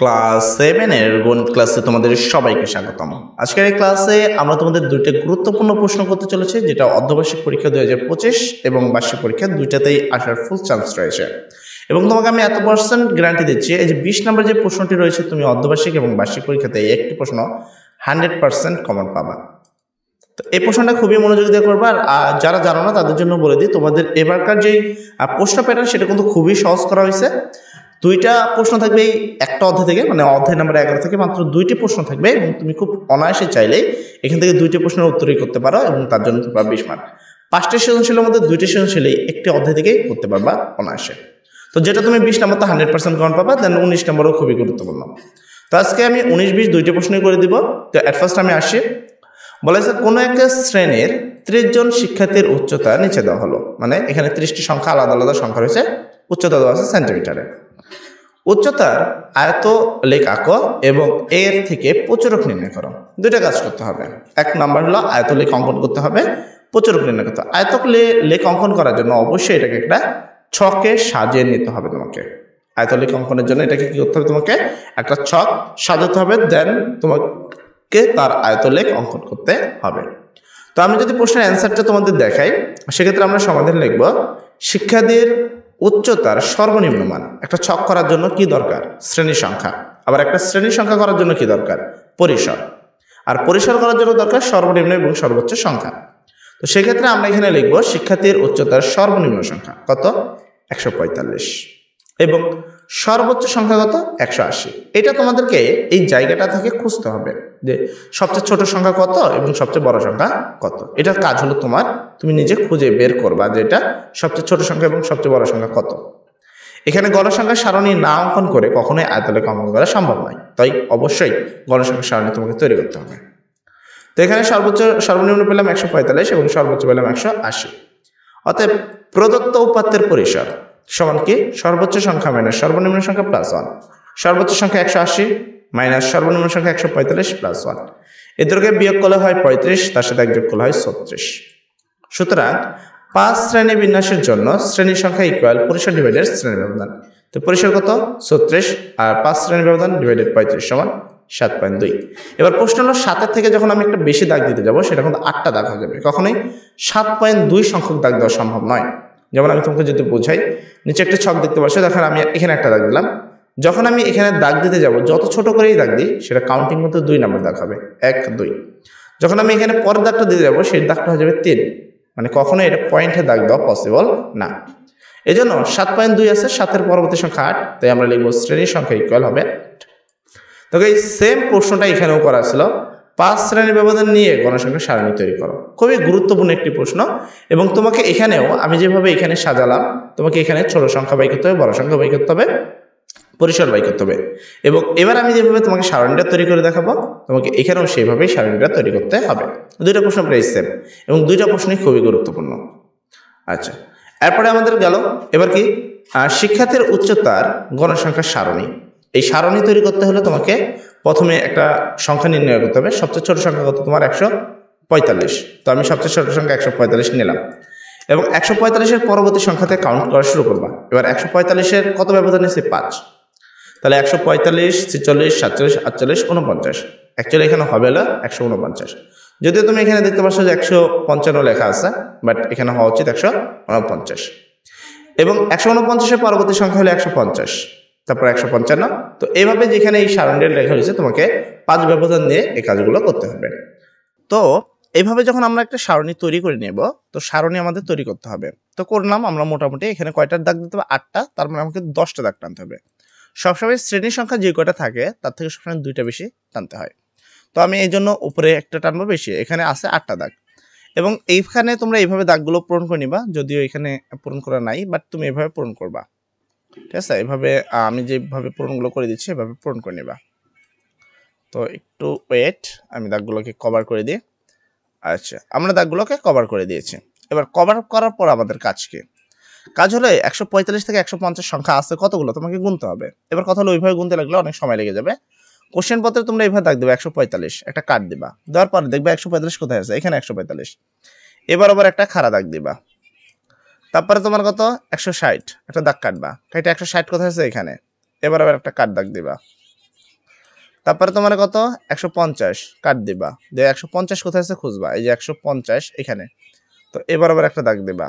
Class 7 এর গণিত ক্লাসে তোমাদের সবাইকে স্বাগতম। আজকের এই ক্লাসে আমরা তোমাদের দুইটা গুরুত্বপূর্ণ প্রশ্ন করতে চলেছি, যেটা অর্ধবার্ষিক পরীক্ষা 2025 এবং বার্ষিক পরীক্ষা দুইটাতেই আসার ফুল চান্স রয়েছে। এবং তোমাকে আমি এত % গ্যারান্টি দিচ্ছি, এই যে 20 নম্বর যে প্রশ্নটি রয়েছে, তুমি অর্ধবার্ষিক এবং বার্ষিক পরীক্ষাতে এই একটি প্রশ্ন 100% কমন পাবা। তো এই প্রশ্নটা খুবই মনোযোগ দিয়ে করবা। আর যারা জানো না তাদের জন্য বলে দিই, তোমাদের এবারকার যেই প্রশ্ন প্যাটার্ন সেটা কিন্তু খুবই সহজ করা হয়েছে। দুইটা প্রশ্ন থাকবে এই একটা অধ্যায় থেকে, মানে অধ্যায় নাম্বার 11 থেকে মাত্র দুইটি প্রশ্ন থাকবে, এবং তুমি খুব অনায়াসে চাইলেই এখান থেকে দুইটি প্রশ্নের উত্তরই করতে পারো, এবং তার জন্য তোমরা 20 মার্ক। 5টি সৃজনশীলের মধ্যে 2টি সৃজনশীলেই একটি অধ্যায় থেকেই করতে পারবা অনায়াসে। তো যেটা তুমি 20 নম্বর তো 100% কমন পাবা, দেন 19 নম্বরও খুবই গুরুত্বপূর্ণ। তো আজকে আমি 19-20 দুইটি প্রশ্নই করে দিব। তো অ্যাট ফার্স্ট আমি আসি, বলেছে কোনো একটা শ্রেণীর 30 জন শিক্ষার্থীর উচ্চতা নিচে দেওয়া হলো, মানে এখানে 30টি সংখ্যা আলাদা আলাদা সংখ্যা রয়েছে, উচ্চতা দেওয়া আছে সেন্টিমিটারে। উচ্চতার আয়ত লেখ আঁকো এবং এর থেকে প্রচুরক নির্ণয় করো। দুইটা কাজ করতে হবে। এক নাম্বার হলো আয়ত লেখ অঙ্কন করতে হবে, প্রচুরক নির্ণয় করতে হবে। আয়ত লেখ অঙ্কন করার জন্য অবশ্যই এটাকে একটা ছকে সাজিয়ে নিতে হবে তোমাকে। আয়ত লেখ অঙ্কনের জন্য এটাকে কি করতে হবে, তোমাকে একটা ছক সাজাতে হবে, দেন তোমাকে তার আয়ত লেখ অঙ্কন করতে হবে। তো আমি যদি প্রশ্নের অ্যান্সারটা তোমাদের দেখাই, সেক্ষেত্রে আমরা সমাধান লিখব শিক্ষার্থীর উচ্চতার সর্বনিম্ন মান। একটা ছক করার জন্য কি দরকার, শ্রেণী সংখ্যা। আবার একটা শ্রেণী সংখ্যা করার জন্য কি দরকার, পরিসর। আর পরিসর করার জন্য দরকার সর্বনিম্ন এবং সর্বোচ্চ সংখ্যা। তো সেক্ষেত্রে আমরা এখানে লিখব শিক্ষার্থীর উচ্চতার সর্বনিম্ন সংখ্যা কত, 145, এবং সর্বোচ্চ সংখ্যা কত, 180। এটা তোমাদেরকে এই জায়গাটা থেকে খুঁজতে হবে যে সবচেয়ে ছোট সংখ্যা কত এবং সবচেয়ে বড় সংখ্যা কত। এটার কাজ হলো তুমি নিজে খুঁজে বের করবা যে এটা সবচেয়ে ছোট সংখ্যা এবং সবচেয়ে বড় সংখ্যা কত। এখানে গণসংখ্যার সারণী না অঙ্কন করে কখনোই আয়তলেখ অঙ্কন করা সম্ভব নয়, তাই অবশ্যই গণসংখ্যার সারণী তোমাকে তৈরি করতে হবে। তো এখানে সর্বনিম্ন পেলাম 145 এবং সর্বোচ্চ পেলাম 180। অতএব প্রদত্ত উপাত্তের পরিসর সমান কি, সর্বোচ্চ সংখ্যা মাইনাস সর্বনিম্ন সংখ্যা প্লাস 1। সর্বোচ্চ সংখ্যা 180 মাইনাস সর্বনিম্ন সংখ্যা 145 প্লাস 1। এদেরকে বিয়োগ করলে হয় 35, তার সাথে এক যোগ করলে হয় 36। সুতরাং 5 শ্রেণী বিন্যাসের জন্য শ্রেণী সংখ্যা ইকুয়াল পরিসর ডিভাইডেড শ্রেণী ব্যবধান। তো পরিসর কত, 36, আর 5 শ্রেণী ব্যবধান ডিভাইডেড 35 সমান 7.2। এবার প্রশ্ন হলো 7-এর থেকে যখন আমি একটা বেশি দাগ দিতে যাব, সেটা কিন্তু 8টা দাগ হয়ে যাবে। কখনোই 7.2 সংখ্যক দাগ দেওয়া সম্ভব নয়। যেমন আমি তোমাকে যদি বোঝাই, নিচে একটা ছক দেখতে পাচ্ছ, দেখেন আমি এখানে একটা দাগ দিলাম। যখন আমি এখানে দাগ দিতে যাব, যত ছোট করেই দাগ দিই, সেটা কাউন্টিং মতো 2 নম্বর দাগ হবে, 1 2। যখন আমি এখানে পরের দাগটা দিতে যাবো, সেই দাগটা হয়ে যাবে 3, মানে কখনোই এটা পয়েন্টে দাগ দেওয়া পসিবল না। এই জন্য 7.2 আছে, 7-এর পরবর্তী সংখ্যা 8, তাই আমরা লিখবো শ্রেণীর সংখ্যা ইকুয়াল হবে 8। তো এই সেম প্রশ্নটা এখানেও করা ছিল, 5 শ্রেণী ব্যবধান নিয়ে গণসংখ্যা সারণী তৈরি করো। খুবই গুরুত্বপূর্ণ একটি প্রশ্ন। এবং তোমাকে এখানেও আমি যেভাবে এখানে সাজালাম, তোমাকে এখানে ছোট সংখ্যা বাই করতে হবে, বড় সংখ্যা বাই করতে হবে, পরিসর বাই করতে হবে। এবং এবার আমি যেভাবে তোমাকে সারণীটা তৈরি করে দেখাবো, তোমাকে এখানেও সেইভাবেই সারণীটা তৈরি করতে হবে। দুইটা প্রশ্ন প্রায় সেম, এবং দুইটা প্রশ্নই খুবই গুরুত্বপূর্ণ। আচ্ছা, এরপরে আমাদের গেল এবার কি, শিক্ষার্থীর উচ্চতার গণসংখ্যার সারণী। এই সারণী তৈরি করতে হলে তোমাকে প্রথমে একটা সংখ্যা নির্ণয় করতে হবে। সবচেয়ে ছোট সংখ্যা কত, তোমার 145। তো আমি সবচেয়ে ছোট সংখ্যা 145 নিলাম, এবং 145-এর পরবর্তী সংখ্যাতে কাউন্ট করা শুরু করবা। এবার 145-এর কত ব্যবধান নিয়েছে, 5। তাহলে 145, 46, 47, 48, 49। অ্যাকচুয়ালি এখানে হবে হলো 149। যদিও তুমি এখানে দেখতে পাচ্ছ যে 155 লেখা আছে, বাট এখানে হওয়া উচিত 149। এবং 149-এর পরবর্তী সংখ্যা হলো 150, তারপর 155। তো এইভাবে যেখানে এই সারণীটা লেখা হয়েছে, তোমাকে 5 ব্যবধান দিয়ে এই কাজগুলো করতে হবে। তো এইভাবে যখন আমরা একটা সারণী তৈরি করে নেব, তো সারণী আমাদের তৈরি করতে হবে। তো করলাম আমরা মোটামুটি, এখানে কয়টার দাগ দিতে হবে, 8টা, তার মানে আমাকে 10টা দাগ টানতে হবে। সবসময় শ্রেণীর সংখ্যা যে কয়টা থাকে তার থেকে সবসময় 2টা বেশি টানতে হয়। তো আমি এই জন্য উপরে একটা টানবো বেশি, এখানে আছে 8টা দাগ। এবং এইখানে তোমরা এইভাবে দাগগুলো পূরণ করে নিবা, যদিও এখানে পূরণ করা নাই, বাট তুমি এভাবে পূরণ করবা, ঠিক আছে। এভাবে আমি যেভাবে পূরণগুলো করে দিচ্ছি এভাবে পূরণ করে নিবা। তো একটু ওয়েট, আমি দাগগুলোকে কভার করে দিই। আচ্ছা, আমরা দাগগুলোকে কভার করে দিয়েছি। এবার কভার করার পর আমাদের কাজ কি, কাজ হলো 145 থেকে 150 সংখ্যা আছে কতগুলো, তোমাকে গুনতে হবে। এবার কথা হলো ওইভাবে গুনতে লাগলে অনেক সময় লেগে যাবে। কোশ্চেন পত্রে তোমরা এইভাবে দাগ দেবে 145, একটা কাট দিবা, দেওয়ার পর দেখবে 145 কোথায় আছে, এখানে 145। এবার আবার একটা খাড়া দাগ দিবা, তারপরে তোমার কত, 160, একটা দাগ কাটবা, এটা 160 কোথায় আছে, এখানে। এবার আবার একটা কাট দাগ দিবা, তারপরে তোমার কত 150 কাট দিবা, দিয়ে 150 কোথায় আছে খুঁজবা, এই যে 150 এখানে, তো এবার আবার একটা দাগ দিবা।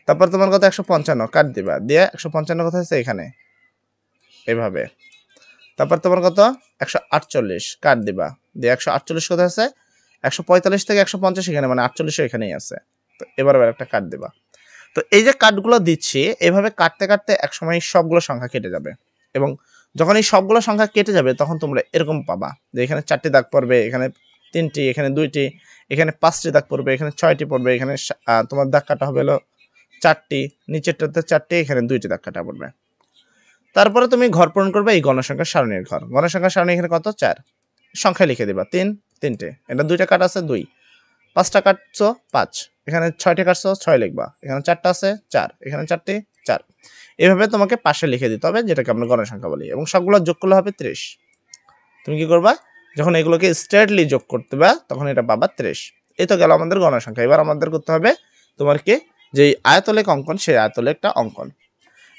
তারপর তোমার কত 155 কাট দিবা, দিয়ে 155 কোথায় আছে এখানে এভাবে। তারপর তোমার কত 148 কাট দিবা, দিয়ে 148 কোথায় আছে 145 থেকে 150 এখানে, মানে 48 এখানেই আছে। তো এবার আবার একটা কাট দিবা। তো এই যে কাটগুলো দিচ্ছি, এভাবে কাটতে কাটতে একসময় সবগুলো সংখ্যা কেটে যাবে, এবং যখন এই সবগুলো সংখ্যা কেটে যাবে তখন তোমরা এরকম পাবা যে এখানে 4টি দাগ পড়বে, এখানে 3টি, এখানে 2টি, এখানে 5টি দাগ পড়বে, এখানে 6টি পড়বে, এখানে তোমার দাগ কাটা হবে হলো 4টি, নিচেরটাতে 4টি, এখানে 2টি দাগ কাটা পড়বে। তারপরে তুমি ঘর পূরণ করবে এই গণসংখ্যা সারণীর ঘর। গণসংখ্যা সারণী এখানে কত 4, সংখ্যা লিখে দিবা 3, 3টে, এটা 2টা কাট আছে 2, 5টা কাটছো 5, এখানে 6টি কাটছো 6 লিখবা, এখানে 4টা আছে 4, এখানে 4টি 4, এভাবে তোমাকে পাশে লিখে দিতে হবে, যেটাকে আমরা গণসংখ্যা বলি, এবং সবগুলো যোগ করলে হবে 30। তুমি কি করবা, যখন এগুলোকে স্ট্রেটলি যোগ করতে বা তখন এটা পাবা 30। এই তো গেল আমাদের গণসংখ্যা। এবার আমাদের করতে হবে তোমার কি, যে আয়তলেখ অঙ্কন, সেই আয়তলেখটা অঙ্কন।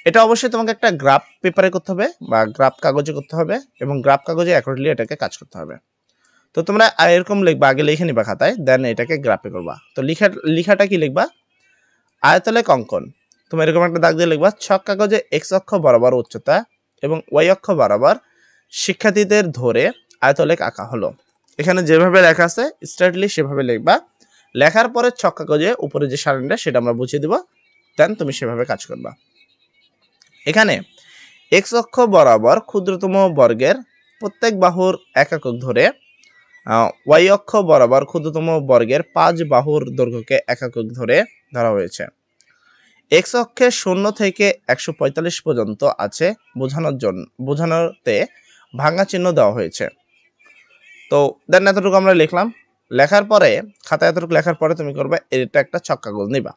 এটা অবশ্যই তোমাকে একটা গ্রাফ পেপারে করতে হবে বা গ্রাফ কাগজে করতে হবে, এবং গ্রাফ কাগজে অ্যাকর্ডিংলি এটাকে কাজ করতে হবে। তো তোমরা এরকম লিখবা, আগে লিখে নিবা খাতায়, দেন এটাকে গ্রাফে করবা। তো লিখাটা কি লিখবা, আয়তলেখ অঙ্কন। তুমি এরকম একটা দাগ দিয়ে লিখবা, ছক কাগজে এক্স অক্ষ বরাবর উচ্চতা এবং ওয়াই অক্ষ বরাবর শিক্ষার্থীদের ধরে আয়তলেখ আঁকা হলো। এখানে যেভাবে লেখা আছে স্ট্রেটলি সেভাবে লিখবা। লেখার পরে ছক কাগজে উপরে যে সারণীটা সেটা আমরা বুঝিয়ে দিব, দেন তুমি সেভাবে কাজ করবা। এখানে এক্স অক্ষ বরাবর ক্ষুদ্রতম বর্গের প্রত্যেক বাহুর এক একক ধরে, ওয়াই অক্ষ বরাবর ক্ষুদ্রতম বর্গের 5 বাহুর দৈর্ঘ্যকে এক একক ধরে ধরা হয়েছে। এক্স অক্ষে 0 থেকে 145 পর্যন্ত আছে বোঝানোতে ভাঙা চিহ্ন দেওয়া হয়েছে। তো দেন এতটুকু আমরা লিখলাম। লেখার পরে খাতায় এতটুকু লেখার পরে তুমি করবে এটা একটা ছক কাগজ নিবা।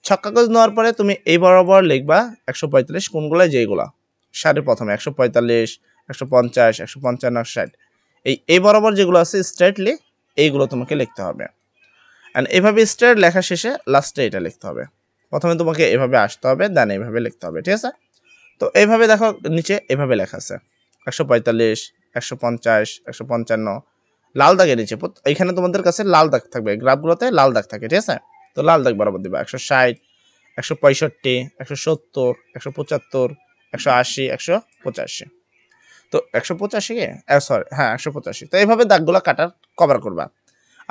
ছক কাগজ নেওয়ার পরে তুমি এই বরাবর লিখবা 145, কোনগুলো যেগুলা সারির প্রথমে 145, 150, 155, 60, এই বরাবর যেগুলো আছে স্ট্রেটলি এইগুলো তোমাকে লিখতে হবে। এন্ড এইভাবে স্ট্রেট লেখা শেষে লাস্টে এটা লিখতে হবে। প্রথমে তোমাকে এভাবে আসতে হবে, দেন এইভাবে লিখতে হবে, ঠিক আছে? তো এইভাবে দেখো নিচে এভাবে লেখা আছে 145, 150, 155, লাল দাগের নিচে এখানে তোমাদের কাছে লাল দাগ থাকবে, গ্রাফগুলোতে লাল দাগ থাকে, ঠিক আছে? তো লাল দাগ বরাবর দিবা 160, 165, 170, 175, 180, 185। তো 185 সরি, হ্যাঁ 185। তো এইভাবে দাগগুলো কাটার কভার করবা।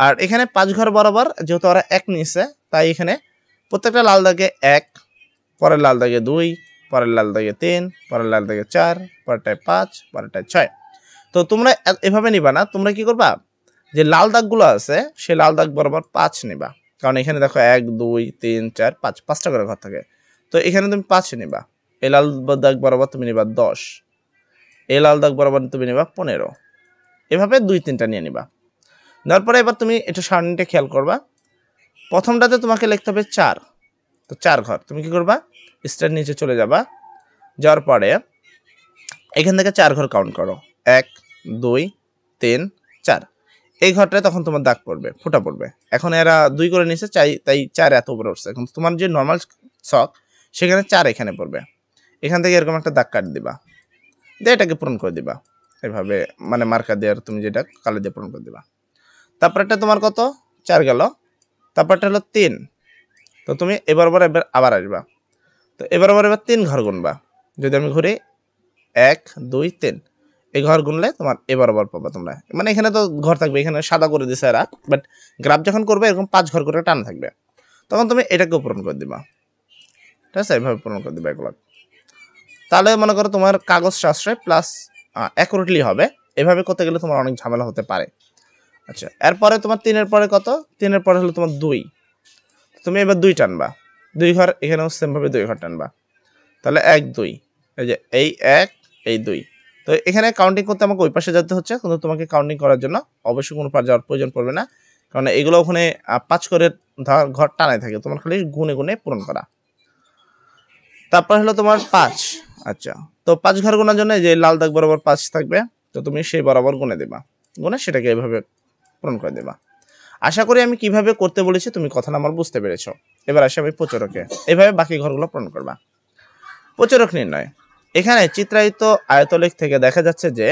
আর এখানে 5 ঘর বরাবর যেহেতু ওরা 1 নিছে, তাই এখানে প্রত্যেকটা লাল দাগে 1, পরের লাল দাগে 2, পরের লাল দাগে 3, পরের লাল দাগে 4, পরেরটায় 5, পরেরটায় 6। তো তোমরা এভাবে নিবা না, তোমরা কি করবা, যে লাল দাগগুলো আছে সেই লাল দাগ বরাবর 5 নিবা, কারণ এখানে দেখো 1, 2, 3, 4, 5, 5টা করে ঘর থাকে। তো এখানে তুমি 5 নিবা। এই লাল দাগ বরাবর তুমি নিবা 10, এই লাল দাগ বরাবর তুমি নিবা 15, এভাবে 2-3টা নিয়ে নিবা। নেওয়ার পরে এবার তুমি এটা সারণীটা খেয়াল করবা। প্রথমটাতে তোমাকে লিখতে হবে 4, তো 4 ঘর। তুমি কি করবা, স্টার নিচে চলে যাবা, যাওয়ার পরে এখান থেকে 4 ঘর কাউন্ট করো, 1, 2, 3, 4। এই ঘরটায় তখন তোমার দাগ পড়বে, ফোঁটা পড়বে। এখন এরা 2 করে নিচে তাই 4 এত উপরে উঠছে। এখন তোমার যে নর্মাল ছক সেখানে 4 এখানে পড়বে। এখান থেকে এরকম একটা দাগ কাট দিবা, দিয়ে এটাকে পূরণ করে দিবা এভাবে, মানে মার্কার দিয়ে তুমি যেটা কালি দিয়ে পূরণ করে দিবা। তারপরটা তোমার কত 4 গেল, তারপরটা হলো 3। তো তুমি এবার আবার আসবা। তো এবার 3 ঘর গুনবা। যদি আমি ঘুরি 1, 2, 3, এই ঘর গুনলে তোমার এবার পাবা তোমরা। মানে এখানে তো ঘর থাকবে, এখানে সাদা করে দিছে এরা, বাট গ্রাফ যখন করবে এরকম 5 ঘর করে টান থাকবে, তখন তুমি এটাকেও পূরণ করে দিবা, ঠিক আছে? এইভাবে পূরণ করে দিবা এগুলো। তাহলে মনে করো তোমার কাগজ সাশ্রয় প্লাস অ্যাকুরেটলি হবে। এভাবে করতে গেলে তোমার অনেক ঝামেলা হতে পারে। আচ্ছা, এরপরে তোমার 3-এর পরে কত, 3-এর পরে হলো তোমার 2। তুমি এবার 2 টানবা, 2 ঘর এখানেও সেমভাবে 2 ঘর টানবা। তাহলে 1, 2, এই যে এই 1, এই 2। তো এখানে কাউন্টিং করতে আমাকে ওই পাশে যেতে হচ্ছে, কিন্তু তোমাকে কাউন্টিং করার জন্য অবশ্যই কোনো পার যাওয়ার প্রয়োজন পড়বে না, কারণ এগুলো ওখানে 5 করে ঘর টানাই থাকে, তোমার খালি গুনে গুনে পূরণ করা। তারপর হলো তোমার 5। আচ্ছা, তো 5 ঘর গোনার জন্য যে লাল দাগ বরাবর 5 থাকবে, তো তুমি সেই বরাবর গুনে দেবা, গুনে সেটাকে এভাবে পূরণ করে দেবা। আশা করি আমি কিভাবে করতে বলেছি তুমি কথাটা আমার বুঝতে পেরেছো। এবার আসি আমি প্রচারকে, এইভাবে বাকি ঘরগুলো পূরণ করবা। প্রচারক নির্ণয়। এখানে চিত্রায়িত আয়তলেখ থেকে দেখা যাচ্ছে যে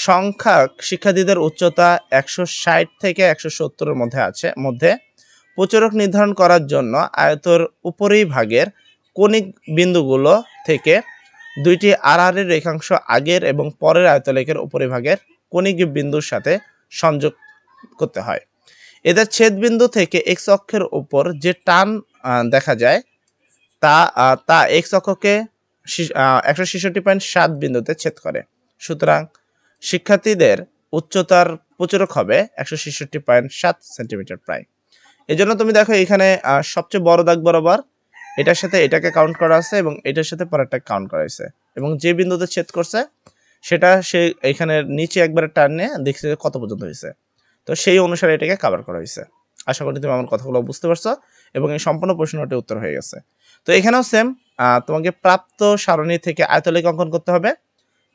সংখ্যক শিক্ষার্থীদের উচ্চতা 160 থেকে 170-এর মধ্যে প্রচুরক নির্ধারণ করার জন্য আয়তর উপরিভাগের কণিক বিন্দুগুলো থেকে দুইটি আড়াআড়ি রেখাংশ আগের এবং পরের আয়তলেখের উপরিভাগের কণিক বিন্দুর সাথে সংযোগ করতে হয়। এদের ছেদবিন্দু থেকে এক্স অক্ষের উপর যে টান দেখা যায় তা এক্স অক্ষকে 166.7 বিন্দুতে ছেদ করে। সুতরাং শিক্ষার্থীদের উচ্চতার প্রচুরক হবে 166.7 সেন্টিমিটার প্রায়। এজন্য তুমি দেখো এখানে সবচেয়ে বড় দাগ বরাবর এটার সাথে এটাকে কাউন্ট করা আছে এবং এটার সাথে পরেরটা কাউন্ট করা হয়েছে এবং যে বিন্দুতে ছেদ করছে সেটা সে এখানে নিচে একবারে টান নিয়ে দেখছে কত পর্যন্ত হয়েছে, তো সেই অনুসারে এটাকে কভার করা হয়েছে। আশা করি তুমি আমার কথাগুলো বুঝতে পারছো এবং এই সম্পূর্ণ প্রশ্নটি উত্তর হয়ে গেছে। তো এখানেও সেম, তোমাকে প্রাপ্ত সারণী থেকে আয়তলেখ অঙ্কন করতে হবে।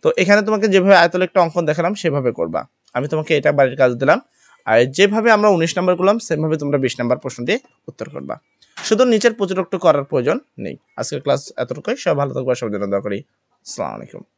তো এখানে তোমাকে যেভাবে আয়তলেখটা অঙ্কন দেখালাম সেভাবে করবা। আমি তোমাকে এটা বাড়ির কাজ দিলাম, আর যেভাবে আমরা 19 নাম্বার করলাম সেমভাবে তোমরা 20 নাম্বার প্রশ্নটি উত্তর করবা। শুধু নিচের প্রচুরকটু করার প্রয়োজন নেই। আজকের ক্লাস এতটুকুই। সবাই ভালো থাকবা, সবার জন্য দোয়া করি। আসসালামু আলাইকুম।